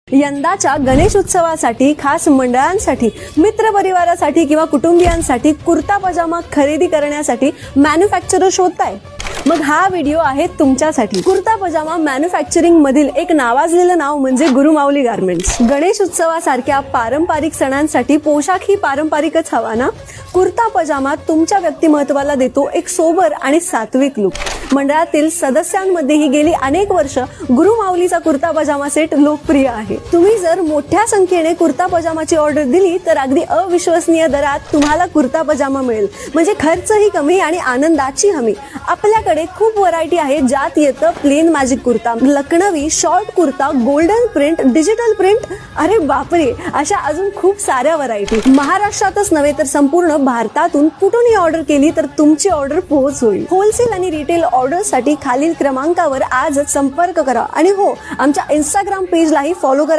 यंदाच्या गणेश उत्सवासाठी खास मंडळांसाठी, मित्रपरिवारासाठी किंवा कुटुंबियांसाठी कुर्ता पजामा खरेदी करण्यासाठी मॅन्युफॅक्चरर शोधताय? मग हा व्हिडिओ आहे तुमच्यासाठी। कुर्ता पजामा मॅन्युफॅक्चरिंग मधील एक नावाजलेलं नाव म्हणजे गुरुमाऊली गारमेंट्स। गणेश उत्सवासारख्या पारंपरिक सणांसाठी पोशाख ही पारंपरिकच हवा ना? कुर्ता पजामा तुमच्या व्यक्तिमत्वाला देतो एक सोबर आणि सात्विक लुक। मंडळातील सदस्यांमध्येही गेली अनेक वर्ष गुरुमाऊलीचा कुर्ता पजामा सेट लोकप्रिय आहे। तुम्ही जर मोठ्या संख्येने कुर्ता पजामाची ऑर्डर दिली तर अगदी अविश्वसनीय दरात तुम्हाला कुर्ता पजामा मिळेल, म्हणजे खर्चही कमी आणि आनंदाची हमी। आपल्याकडे खूप व्हरायटी आहे, ज्यात येतं plain magic kurta, Lucknowi short kurta, golden print, digital print, अरे बापरे, अशा अजून खूप साऱ्या व्हरायटी। महाराष्ट्रातच नव्हे तर संपूर्ण भारतातून कुठूनही ऑर्डर केली तर तुमची ऑर्डर पोहोच होईल। होलसेल आणि रिटेल ऑर्डर साठी खालील क्रमांकावर आजच संपर्क करा आणि हो, आमच्या इंस्टाग्राम पेजलाही फॉलो करा।